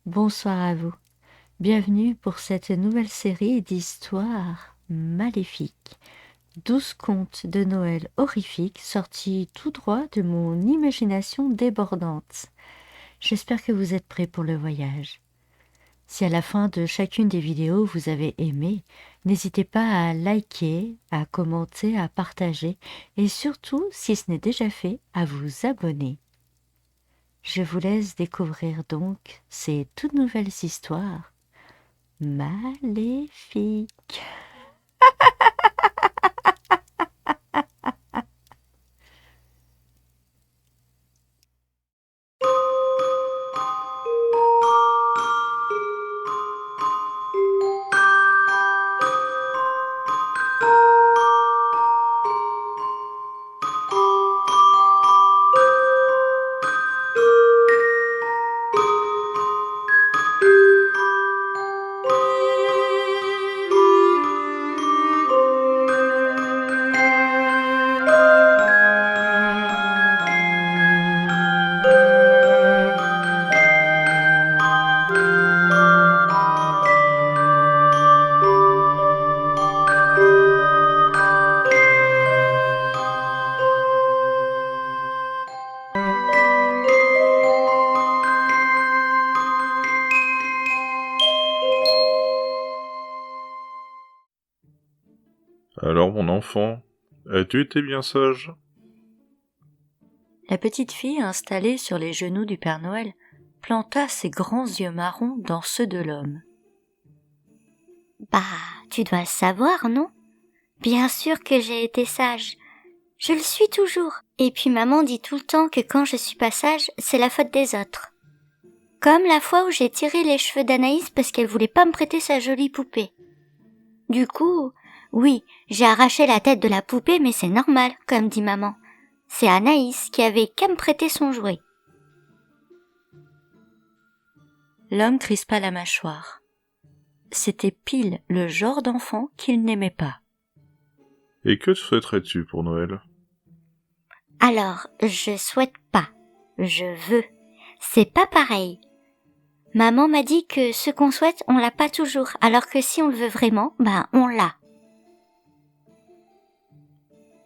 Bonsoir à vous. Bienvenue pour cette nouvelle série d'histoires maléfiques. 12 contes de Noël horrifiques sortis tout droit de mon imagination débordante. J'espère que vous êtes prêts pour le voyage. Si à la fin de chacune des vidéos vous avez aimé, n'hésitez pas à liker, à commenter, à partager et surtout, si ce n'est déjà fait, à vous abonner. Je vous laisse découvrir donc ces toutes nouvelles histoires maléfiques. Alors, mon enfant, as-tu été bien sage? La petite fille, installée sur les genoux du Père Noël, planta ses grands yeux marrons dans ceux de l'homme. Bah, tu dois le savoir, non? Bien sûr que j'ai été sage. Je le suis toujours. Et puis maman dit tout le temps que quand je suis pas sage, c'est la faute des autres. Comme la fois où j'ai tiré les cheveux d'Anaïs parce qu'elle voulait pas me prêter sa jolie poupée. Du coup, oui, j'ai arraché la tête de la poupée, mais c'est normal, comme dit maman. C'est Anaïs qui avait qu'à me prêter son jouet. L'homme crispa la mâchoire. C'était pile le genre d'enfant qu'il n'aimait pas. Et que souhaiterais-tu pour Noël? Alors, je souhaite pas. Je veux. C'est pas pareil. Maman m'a dit que ce qu'on souhaite, on l'a pas toujours, alors que si on le veut vraiment, on l'a.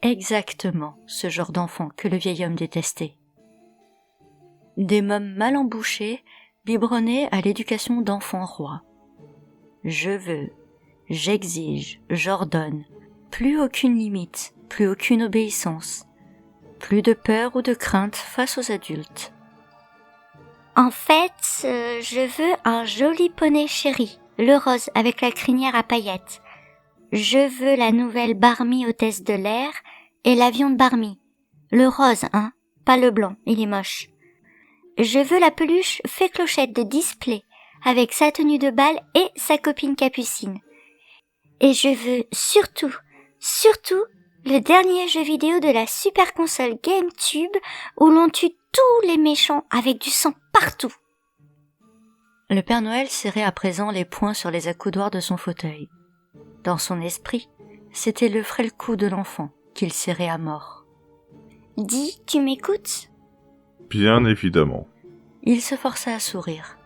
Exactement ce genre d'enfant que le vieil homme détestait. Des mômes mal embouchés biberonnaient à l'éducation d'enfants rois. Je veux, j'exige, j'ordonne, plus aucune limite, plus aucune obéissance, plus de peur ou de crainte face aux adultes. En fait, je veux un joli poney chéri, le rose avec la crinière à paillettes. Je veux la nouvelle Barbie hôtesse de l'air et l'avion de Barbie. Le rose, hein, pas le blanc, il est moche. Je veux la peluche fée clochette de Display, avec sa tenue de bal et sa copine Capucine. Et je veux surtout, le dernier jeu vidéo de la super console GameCube où l'on tue tous les méchants avec du sang partout. Le Père Noël serrait à présent les poings sur les accoudoirs de son fauteuil. Dans son esprit, c'était le frêle cou de l'enfant qu'il serrait à mort. Dis, tu m'écoutes? Bien évidemment. Il se força à sourire.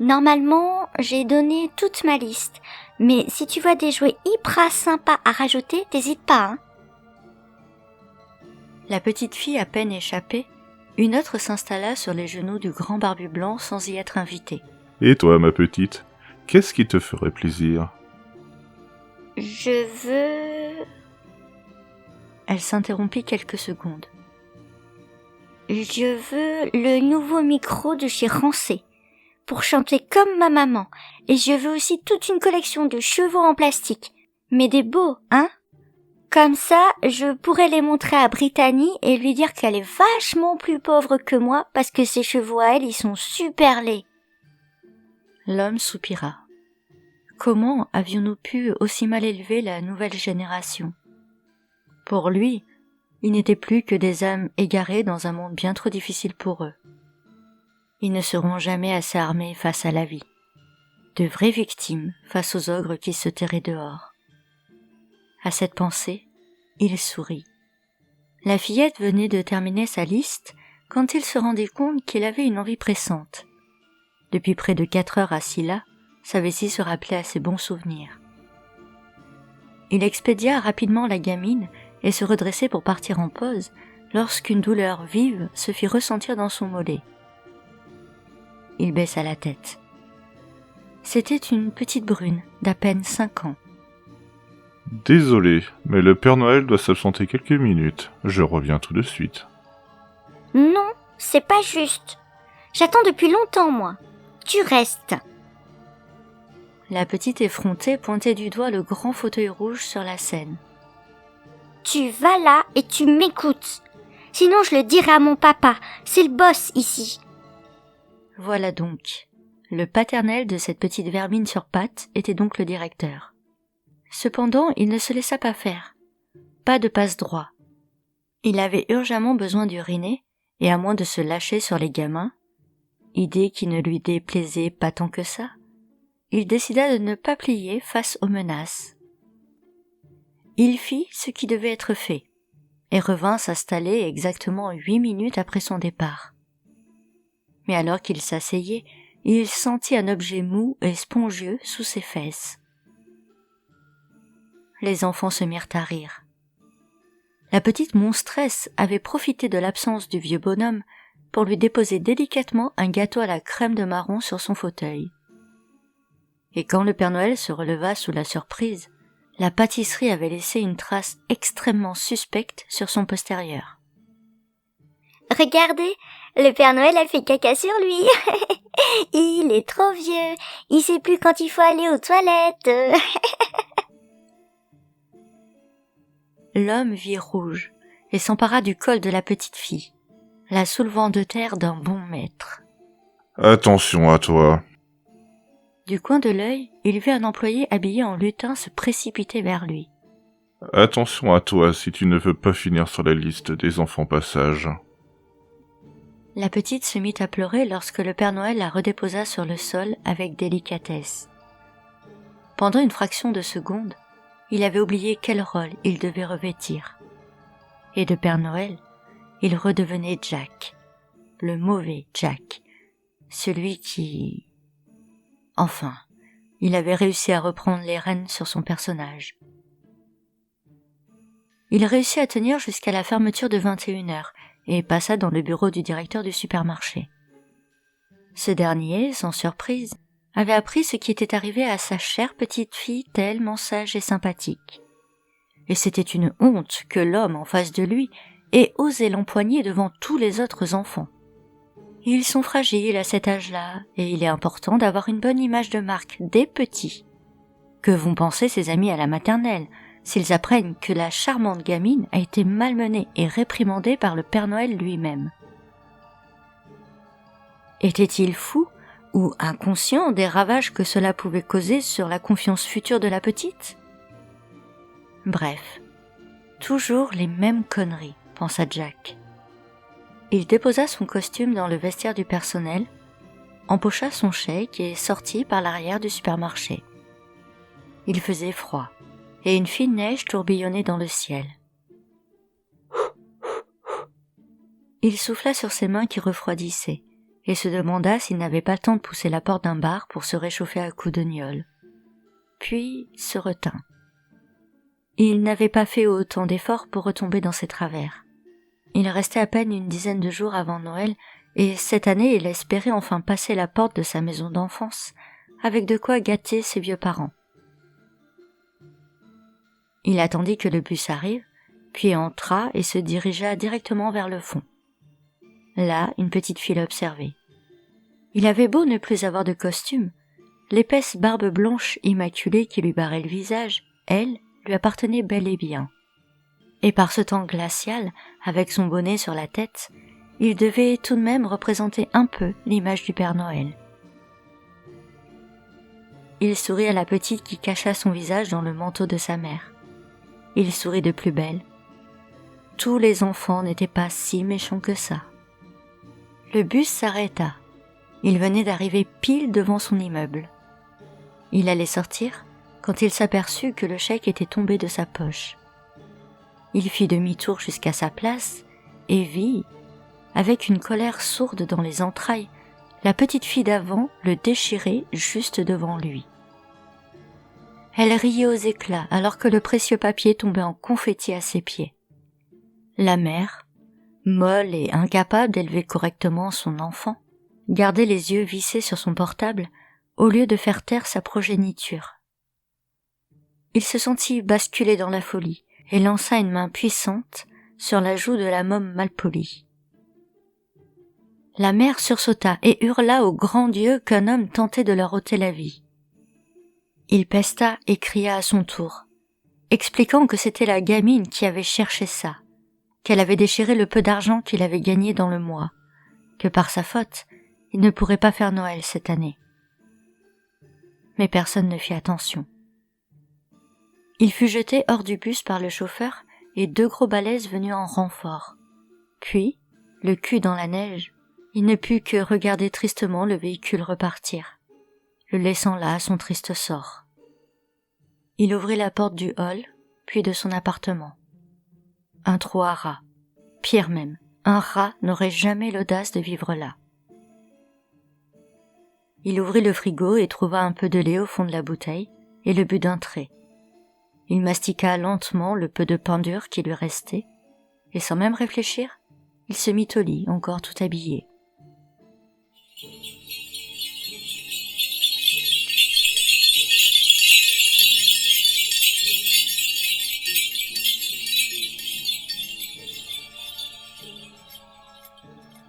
Normalement, j'ai donné toute ma liste, mais si tu vois des jouets hyper sympas à rajouter, t'hésites pas, hein. La petite fille à peine échappée, une autre s'installa sur les genoux du grand barbu blanc sans y être invitée. Et toi, ma petite, qu'est-ce qui te ferait plaisir? Je veux... Elle s'interrompit quelques secondes. Je veux le nouveau micro de chez Rancé, pour chanter comme ma maman, et je veux aussi toute une collection de chevaux en plastique, mais des beaux, hein? Comme ça, je pourrais les montrer à Brittany et lui dire qu'elle est vachement plus pauvre que moi parce que ses chevaux à elle, ils sont super laids. L'homme soupira. Comment avions-nous pu aussi mal élever la nouvelle génération? Pour lui, ils n'étaient plus que des âmes égarées dans un monde bien trop difficile pour eux. Ils ne seront jamais assez armés face à la vie. De vraies victimes face aux ogres qui se terraient dehors. À cette pensée, il sourit. La fillette venait de terminer sa liste quand il se rendit compte qu'il avait une envie pressante. Depuis près de 4 heures assis là, sa vessie se rappelait à ses bons souvenirs. Il expédia rapidement la gamine et se redressait pour partir en pause lorsqu'une douleur vive se fit ressentir dans son mollet. Il baissa la tête. C'était une petite brune d'à peine 5 ans. Désolé, mais le Père Noël doit s'absenter quelques minutes. Je reviens tout de suite. Non, c'est pas juste. J'attends depuis longtemps, moi. Tu restes. La petite effrontée pointait du doigt le grand fauteuil rouge sur la scène. Tu vas là et tu m'écoutes. Sinon je le dirai à mon papa. C'est le boss ici. Voilà donc. Le paternel de cette petite vermine sur pattes était donc le directeur. Cependant, il ne se laissa pas faire. Pas de passe-droit. Il avait urgemment besoin d'uriner, et à moins de se lâcher sur les gamins, idée qui ne lui déplaisait pas tant que ça, il décida de ne pas plier face aux menaces. Il fit ce qui devait être fait, et revint s'installer exactement 8 minutes après son départ. Mais alors qu'il s'asseyait, il sentit un objet mou et spongieux sous ses fesses. Les enfants se mirent à rire. La petite monstresse avait profité de l'absence du vieux bonhomme pour lui déposer délicatement un gâteau à la crème de marron sur son fauteuil. Et quand le Père Noël se releva sous la surprise, la pâtisserie avait laissé une trace extrêmement suspecte sur son postérieur. Regardez, le Père Noël a fait caca sur lui. Il est trop vieux. Il sait plus quand il faut aller aux toilettes. L'homme vit rouge et s'empara du col de la petite fille, la soulevant de terre d'un bon maître. Attention à toi. Du coin de l'œil, il vit un employé habillé en lutin se précipiter vers lui. Attention à toi si tu ne veux pas finir sur la liste des enfants passages. La petite se mit à pleurer lorsque le Père Noël la redéposa sur le sol avec délicatesse. Pendant une fraction de seconde, il avait oublié quel rôle il devait revêtir. Et de Père Noël, il redevenait Jack, le mauvais Jack, celui qui... Enfin, il avait réussi à reprendre les rênes sur son personnage. Il réussit à tenir jusqu'à la fermeture de 21h et passa dans le bureau du directeur du supermarché. Ce dernier, sans surprise, avait appris ce qui était arrivé à sa chère petite fille tellement sage et sympathique. Et c'était une honte que l'homme en face de lui ait osé l'empoigner devant tous les autres enfants. Ils sont fragiles à cet âge-là, et il est important d'avoir une bonne image de marque dès petits. Que vont penser ses amis à la maternelle s'ils apprennent que la charmante gamine a été malmenée et réprimandée par le Père Noël lui-même? Était-il fou ou inconscient des ravages que cela pouvait causer sur la confiance future de la petite? Bref, toujours les mêmes conneries, pensa Jack. Il déposa son costume dans le vestiaire du personnel, empocha son chèque et sortit par l'arrière du supermarché. Il faisait froid, et une fine neige tourbillonnait dans le ciel. Il souffla sur ses mains qui refroidissaient, et se demanda s'il n'avait pas le temps de pousser la porte d'un bar pour se réchauffer à coups de gnôle. Puis se retint. Il n'avait pas fait autant d'efforts pour retomber dans ses travers. Il restait à peine une dizaine de jours avant Noël, et cette année il espérait enfin passer la porte de sa maison d'enfance, avec de quoi gâter ses vieux parents. Il attendit que le bus arrive, puis entra et se dirigea directement vers le fond. Là, une petite fille l'observait. Il avait beau ne plus avoir de costume, l'épaisse barbe blanche immaculée qui lui barrait le visage, elle, lui appartenait bel et bien. Et par ce temps glacial, avec son bonnet sur la tête, il devait tout de même représenter un peu l'image du Père Noël. Il sourit à la petite qui cacha son visage dans le manteau de sa mère. Il sourit de plus belle. Tous les enfants n'étaient pas si méchants que ça. Le bus s'arrêta. Il venait d'arriver pile devant son immeuble. Il allait sortir quand il s'aperçut que le chèque était tombé de sa poche. Il fit demi-tour jusqu'à sa place et vit, avec une colère sourde dans les entrailles, la petite fille d'avant le déchirait juste devant lui. Elle riait aux éclats alors que le précieux papier tombait en confettis à ses pieds. La mère, molle et incapable d'élever correctement son enfant, gardait les yeux vissés sur son portable au lieu de faire taire sa progéniture. Il se sentit basculer dans la folie et lança une main puissante sur la joue de la môme malpolie. La mère sursauta et hurla au grand Dieu qu'un homme tentait de leur ôter la vie. Il pesta et cria à son tour, expliquant que c'était la gamine qui avait cherché ça, qu'elle avait déchiré le peu d'argent qu'il avait gagné dans le mois, que par sa faute, il ne pourrait pas faire Noël cette année. Mais personne ne fit attention. Il fut jeté hors du bus par le chauffeur et 2 gros balaises venus en renfort. Puis, le cul dans la neige, il ne put que regarder tristement le véhicule repartir, le laissant là à son triste sort. Il ouvrit la porte du hall, puis de son appartement. Un trou à rat. Pire même, un rat n'aurait jamais l'audace de vivre là. Il ouvrit le frigo et trouva un peu de lait au fond de la bouteille et le but d'un trait. Il mastiqua lentement le peu de pain dur qui lui restait, et sans même réfléchir, il se mit au lit, encore tout habillé.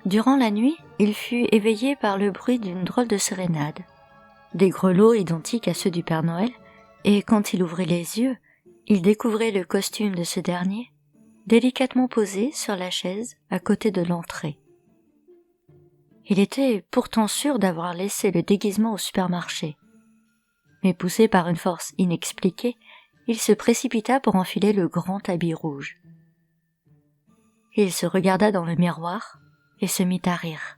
Durant la nuit, il fut éveillé par le bruit d'une drôle de sérénade, des grelots identiques à ceux du Père Noël, et quand il ouvrit les yeux, il découvrait le costume de ce dernier, délicatement posé sur la chaise à côté de l'entrée. Il était pourtant sûr d'avoir laissé le déguisement au supermarché, mais poussé par une force inexpliquée, il se précipita pour enfiler le grand habit rouge. Il se regarda dans le miroir et se mit à rire.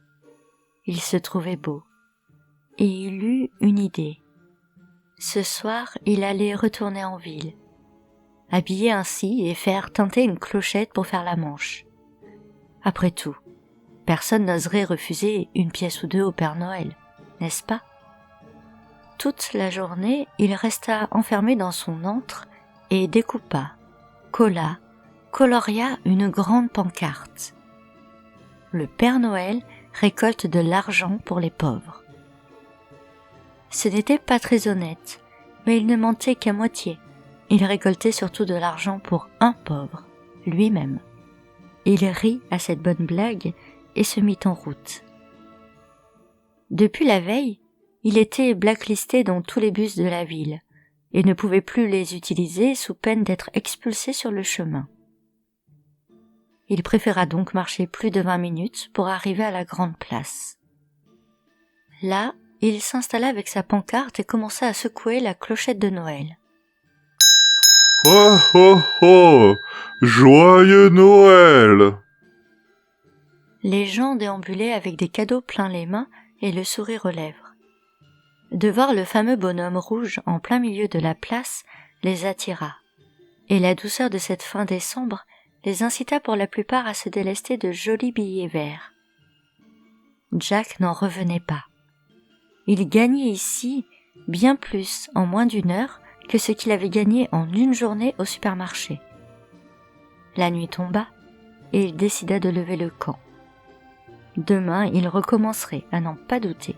Il se trouvait beau, et il eut une idée. Ce soir, il allait retourner en ville, habiller ainsi et faire tinter une clochette pour faire la manche. Après tout, personne n'oserait refuser une pièce ou deux au Père Noël, n'est-ce pas? Toute la journée, il resta enfermé dans son antre et découpa, colla, coloria une grande pancarte. Le Père Noël récolte de l'argent pour les pauvres. Ce n'était pas très honnête, mais il ne mentait qu'à moitié. Il récoltait surtout de l'argent pour un pauvre, lui-même. Il rit à cette bonne blague et se mit en route. Depuis la veille, il était blacklisté dans tous les bus de la ville et ne pouvait plus les utiliser sous peine d'être expulsé sur le chemin. Il préféra donc marcher plus de 20 minutes pour arriver à la grande place. Là, il s'installa avec sa pancarte et commença à secouer la clochette de Noël. Oh oh oh! Joyeux Noël! Les gens déambulaient avec des cadeaux plein les mains et le sourire aux lèvres. De voir le fameux bonhomme rouge en plein milieu de la place les attira, et la douceur de cette fin décembre les incita pour la plupart à se délester de jolis billets verts. Jack n'en revenait pas. Il gagnait ici bien plus en moins d'une heure que ce qu'il avait gagné en une journée au supermarché. La nuit tomba et il décida de lever le camp. Demain, il recommencerait, à n'en pas douter.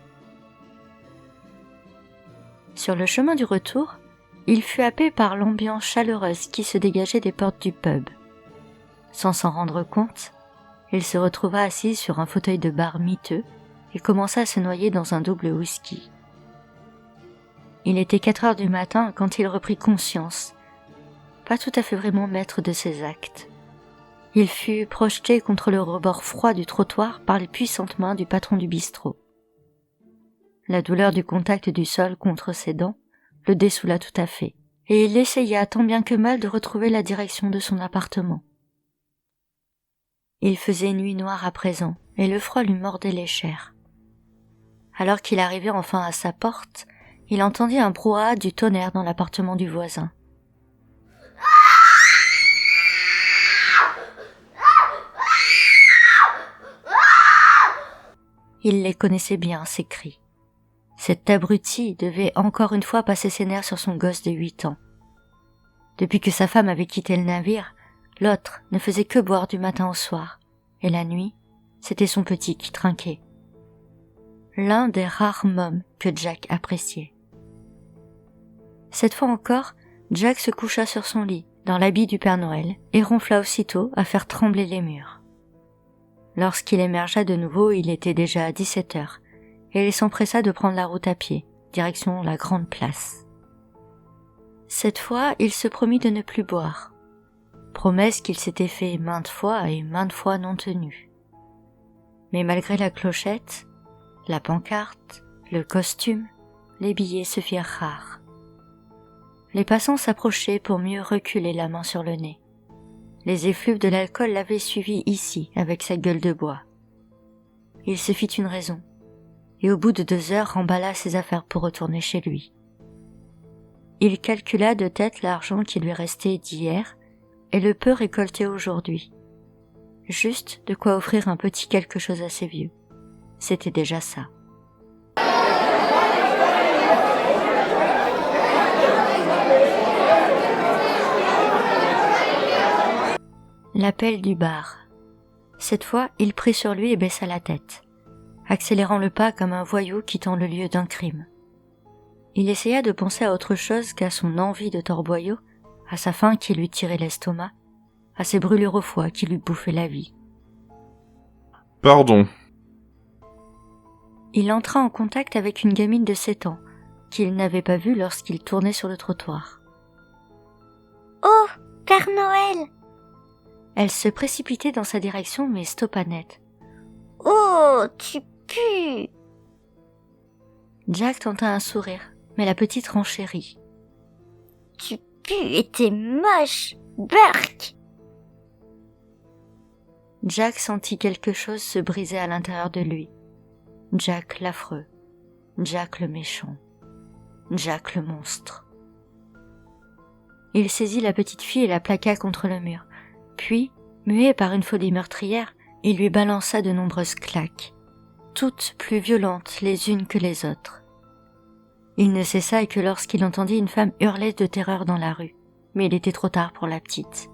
Sur le chemin du retour, il fut happé par l'ambiance chaleureuse qui se dégageait des portes du pub. Sans s'en rendre compte, il se retrouva assis sur un fauteuil de bar miteux et commença à se noyer dans un double whisky. Il était 4 heures du matin quand il reprit conscience, pas tout à fait vraiment maître de ses actes. Il fut projeté contre le rebord froid du trottoir par les puissantes mains du patron du bistrot. La douleur du contact du sol contre ses dents le dessoula tout à fait, et il essaya tant bien que mal de retrouver la direction de son appartement. Il faisait nuit noire à présent, et le froid lui mordait les chairs. Alors qu'il arrivait enfin à sa porte, il entendit un brouhaha du tonnerre dans l'appartement du voisin. il les connaissait bien, ces cris. Cet abruti devait encore une fois passer ses nerfs sur son gosse de 8 ans. Depuis que sa femme avait quitté le navire, l'autre ne faisait que boire du matin au soir, et la nuit, c'était son petit qui trinquait. L'un des rares mômes que Jack appréciait. Cette fois encore, Jack se coucha sur son lit, dans l'habit du Père Noël, et ronfla aussitôt à faire trembler les murs. Lorsqu'il émergea de nouveau, il était déjà 17 heures, et il s'empressa de prendre la route à pied, direction la grande place. Cette fois, il se promit de ne plus boire. Promesse qu'il s'était fait maintes fois et maintes fois non tenue. Mais malgré la clochette, la pancarte, le costume, les billets se firent rares. Les passants s'approchaient pour mieux reculer la main sur le nez. Les effluves de l'alcool l'avaient suivi ici avec sa gueule de bois. Il se fit une raison, et au bout de 2 heures remballa ses affaires pour retourner chez lui. Il calcula de tête l'argent qui lui restait d'hier et le peu récolté aujourd'hui. Juste de quoi offrir un petit quelque chose à ses vieux. C'était déjà ça. L'appel du bar. Cette fois, il prit sur lui et baissa la tête, accélérant le pas comme un voyou quittant le lieu d'un crime. Il essaya de penser à autre chose qu'à son envie de torboyau, à sa faim qui lui tirait l'estomac, à ses brûlures au foie qui lui bouffaient la vie. Pardon. Il entra en contact avec une gamine de 7 ans, qu'il n'avait pas vue lorsqu'il tournait sur le trottoir. « Oh, Père Noël !» Elle se précipitait dans sa direction mais stoppa net. « Oh, tu pues !» Jack tenta un sourire, mais la petite renchérit. « Tu pues et t'es moche, Burk !» Jack sentit quelque chose se briser à l'intérieur de lui. Jack l'affreux, Jack le méchant, Jack le monstre. Il saisit la petite fille et la plaqua contre le mur. Puis, muet par une folie meurtrière, il lui balança de nombreuses claques, toutes plus violentes les unes que les autres. Il ne cessa que lorsqu'il entendit une femme hurler de terreur dans la rue, mais il était trop tard pour la petite.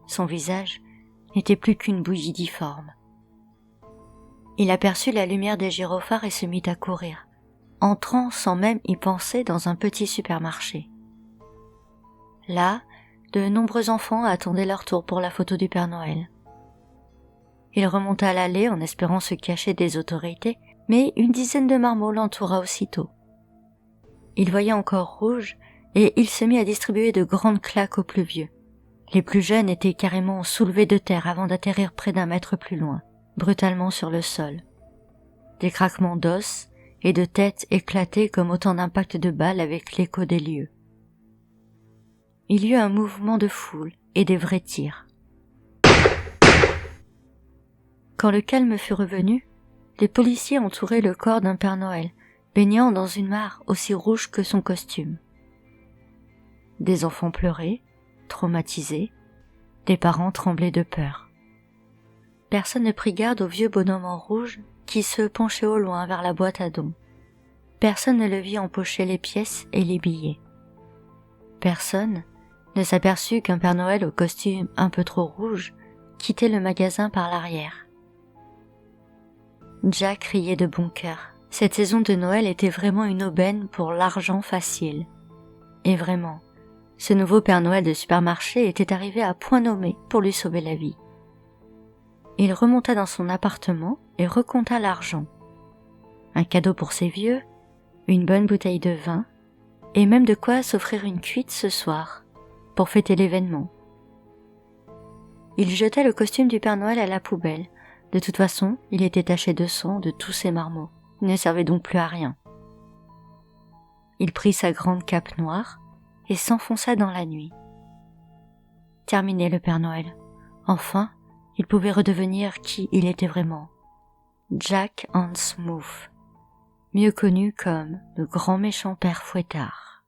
Son visage n'était plus qu'une bougie difforme. Il aperçut la lumière des gyrophares et se mit à courir, entrant sans même y penser dans un petit supermarché. Là, de nombreux enfants attendaient leur tour pour la photo du Père Noël. Il remonta l'allée en espérant se cacher des autorités, mais une dizaine de marmots l'entoura aussitôt. Il voyait encore rouge et il se mit à distribuer de grandes claques aux plus vieux. Les plus jeunes étaient carrément soulevés de terre avant d'atterrir près d'1 mètre plus loin, brutalement sur le sol. Des craquements d'os et de têtes éclatées comme autant d'impacts de balles avec l'écho des lieux. Il y eut un mouvement de foule et des vrais tirs. Quand le calme fut revenu, les policiers entouraient le corps d'un Père Noël, baignant dans une mare aussi rouge que son costume. Des enfants pleuraient, traumatisés, des parents tremblaient de peur. Personne ne prit garde au vieux bonhomme en rouge qui se penchait au loin vers la boîte à dons. Personne ne le vit empocher les pièces et les billets. Personne ne s'aperçut qu'un Père Noël au costume un peu trop rouge quittait le magasin par l'arrière. Jack riait de bon cœur. Cette saison de Noël était vraiment une aubaine pour l'argent facile. Et vraiment, ce nouveau Père Noël de supermarché était arrivé à point nommé pour lui sauver la vie. Il remonta dans son appartement et recompta l'argent. Un cadeau pour ses vieux, une bonne bouteille de vin, et même de quoi s'offrir une cuite ce soir, pour fêter l'événement. Il jeta le costume du Père Noël à la poubelle. De toute façon, il était taché de sang de tous ses marmots. Il ne servait donc plus à rien. Il prit sa grande cape noire et s'enfonça dans la nuit. Terminé le Père Noël. Enfin, il pouvait redevenir qui il était vraiment. Jack Hans Mouffe, mieux connu comme le grand méchant Père Fouettard.